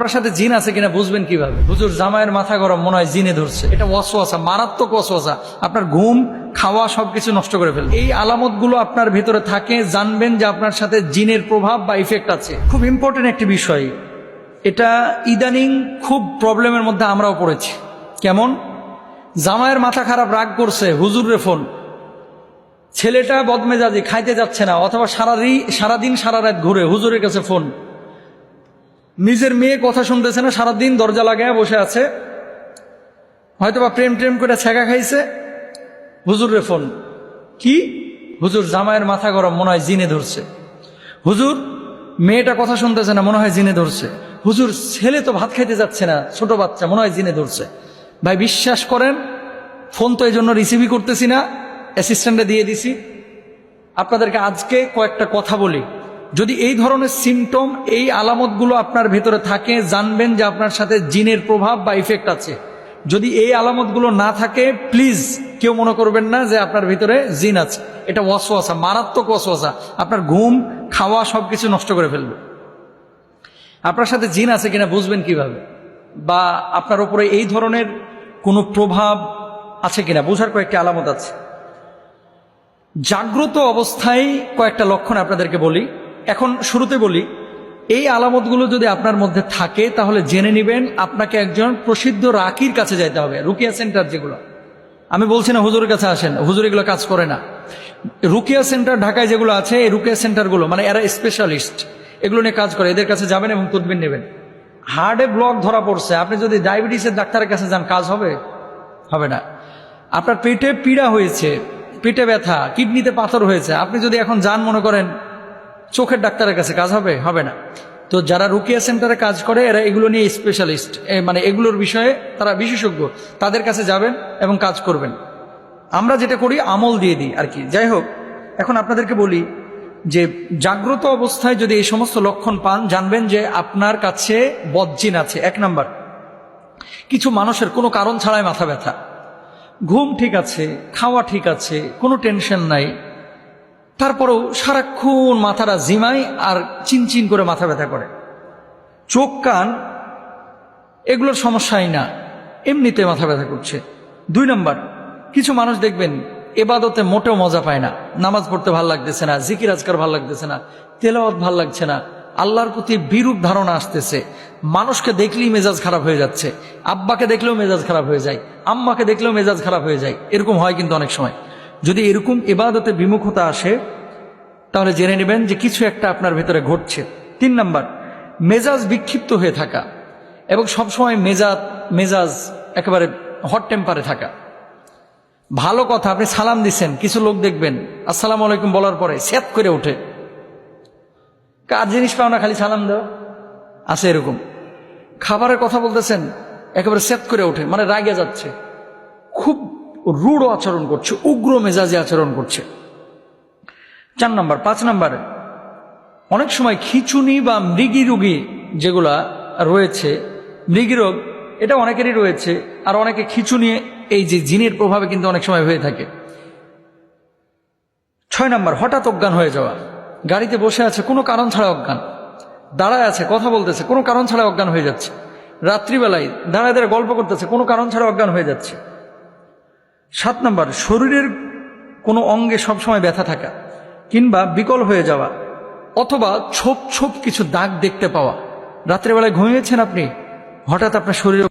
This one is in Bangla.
আপনার সাথে জিন আছে কিনা বুঝবেন কিভাবে? হুজুর জামাইয়ের মাথা গরম, মনে হয় জিনে ধরছে। এটা ওয়াসওয়াসা, মারাত্মক ওয়াসওয়াসা। আপনার ঘুম খাওয়া সবকিছু নষ্ট করে ফেলবে। এই আলামতগুলো আপনার ভেতরে থাকে, জানবেন যে আপনার সাথে জিনের প্রভাব বা ইফেক্ট আছে। খুব ইম্পর্টেন্ট একটি বিষয় এটা। ইদানিং খুব প্রবলেমের মধ্যে আমরাও পড়েছি। কেমন? জামাইয়ের মাথা খারাপ, রাগ করছে, হুজুরে ফোন। ছেলেটা বদমেজাজি, খাইতে যাচ্ছে না, অথবা সারাদিন সারা রাত ঘুরে, হুজুরের কাছে ফোন। নিজের মেয়ে কথা শুনতেছে না, সারাদিন দরজা লাগায় বসে আছে, হয়তোবা প্রেম করে ছেঁকা খাইছে, হুজুরের ফোন। কি? হুজুর জামাইয়ের মাথা গরম, মনে হয় জিনে ধরছে। হুজুর মেয়েটা কথা শুনতেছে না, মনে হয় জিনে ধরছে। হুজুর ছেলে তো ভাত খাইতে যাচ্ছে না, ছোট বাচ্চা, মনে হয় জিনে ধরছে। ভাই বিশ্বাস করেন, ফোন তো এই জন্য রিসিভই করতেছি না, অ্যাসিস্ট্যান্টে দিয়ে দিছি। আপনাদেরকে আজকে কয়েকটা কথা বলি। যদি এই ধরনের সিমটম, এই আলামতগুলো আপনার ভেতরে থাকে, জানবেন যে আপনার সাথে জিনের প্রভাব বা ইফেক্ট আছে। যদি এই আলামতগুলো না থাকে, প্লিজ কেউ মনে করবেন না যে আপনার ভিতরে জিন আছে। এটা ওয়াসওয়াসা, মারাত্মক ওয়াসওয়াসা। আপনার ঘুম খাওয়া সবকিছু নষ্ট করে ফেলবে। আপনার সাথে জিন আছে কিনা বুঝবেন কিভাবে? বা আপনার উপরে এই ধরনের কোনো প্রভাব আছে কিনা বোঝার কয়েকটি আলামত আছে। জাগ্রত অবস্থায় কয়েকটা লক্ষণ আপনাদেরকে বলি। এখন শুরুতে বলি, এই আলামতগুলো যদি আপনার মধ্যে থাকে তাহলে জেনে নেবেন আপনাকে একজন প্রসিদ্ধ রাকির কাছে যাইতে হবে। রুকিয়া সেন্টার যেগুলো, আমি বলছি না হুজুরের কাছে আসেন, হুজুর এগুলো কাজ করে না। রুকিয়া সেন্টার ঢাকায় যেগুলো আছে, এই রুকিয়া সেন্টারগুলো মানে এরা স্পেশালিস্ট, এগুলো নিয়ে কাজ করে। এদের কাছে যাবেন এবং তদবির নেবেন। হার্টে ব্লক ধরা পড়ছে, আপনি যদি ডায়াবেটিসের ডাক্তারের কাছে যান, কাজ হবে? হবে না। আপনার পেটে পীড়া হয়েছে, পেটে ব্যথা, কিডনিতে পাথর হয়েছে, আপনি যদি এখন যান মনে করেন চোখের ডাক্তারের কাছে, কাজ হবে? হবে না। তো যারা রুকিয়া সেন্টারে কাজ করে এরা এগুলো নিয়ে স্পেশালিস্ট, মানে এগুলোর বিষয়ে তারা বিশেষজ্ঞ। তাদের কাছে যাবেন এবং কাজ করবেন। আমরা যেটা করি আমল দিয়ে দিই আর কি। যাই হোক, এখন আপনাদেরকে বলি যে জাগ্রত অবস্থায় যদি এই সমস্ত লক্ষণ পান, জানবেন যে আপনার কাছে বদজিন আছে। এক নাম্বার, কিছু মানুষের কোনো কারণ ছাড়াই মাথা ব্যথা। ঘুম ঠিক আছে, খাওয়া ঠিক আছে, কোনো টেনশন নাই, তারপরেও সারাক্ষণ মাথাটা জিমায় আর চিনচিন করে মাথা ব্যথা করে। চোখ কান এগুলোর সমস্যাই না, এমনিতে মাথা ব্যথা করছে। দুই নাম্বার, কিছু মানুষ দেখবেন এবাদতে মোটেও মজা পায় না। নামাজ পড়তে ভাল লাগতেছে না, জিকির আজকার ভাল লাগতেছে না, তেলাওয়াত ভাল লাগছে না, আল্লাহর প্রতি বিরূপ ধারণা আসতেছে। মানুষকে দেখলেই মেজাজ খারাপ হয়ে যাচ্ছে, আব্বাকে দেখলেও মেজাজ খারাপ হয়ে যায়, আম্মাকে দেখলেও মেজাজ খারাপ হয়ে যায়। এরকম হয় কিন্তু অনেক সময়। যদি এরকম ইবাদতে বিমুখতা আসে তাহলে জেনে নেবেন যে কিছু একটা আপনার ভেতরে ঘটছে। তিন নাম্বার, মেজাজ বিক্ষিপ্ত হয়ে থাকা এবং সবসময় মেজাজ একেবারে হট টেম্পারে থাকা। ভালো কথা, আপনি সালাম দিচ্ছেন, কিছু লোক দেখবেন আসসালামু আলাইকুম বলার পরে স্যাত করে ওঠে। কার জিনিস পাও না, খালি সালাম দাও, আছে এরকম। খাবারের কথা বলতেছেন, একেবারে স্যাত করে ওঠে, মানে রাগে যাচ্ছে, খুব রূঢ় আচরণ করছে, উগ্র মেজাজে আচরণ করছে। 4 নাম্বার। 5 নাম্বারে, অনেক সময় খিঁচুনি বা মৃগী রোগী যেগুলা রয়েছে, মৃগী রোগ এটা অনেকেরই রয়েছে, আর অনেকে খিঁচুনি এই যে জিনের প্রভাবে কিন্তু অনেক সময় হয়ে থাকে। 6 নাম্বার, হঠাৎ অজ্ঞান হয়ে যাওয়া। গাড়িতে বসে আছে, কোনো কারণ ছাড়া অজ্ঞান, দাঁড়ায় আছে কথা বলতেছে, কোনো কারণ ছাড়া অজ্ঞান হয়ে যাচ্ছে, রাত্রিবেলায় দাঁড়ায় দাঁড়ায় গল্প করতেছে, কোনো কারণ ছাড়া অজ্ঞান হয়ে যাচ্ছে। 7 নাম্বার, শরীরের কোনো অঙ্গে সবসময় ব্যথা থাকা কিংবা বিকল হয়ে যাওয়া, অথবা ছোপ ছোপ কিছু দাগ দেখতে পাওয়া। রাত্রেবেলায় ঘুমিয়েছেন আপনি, হঠাৎ আপনার শরীরে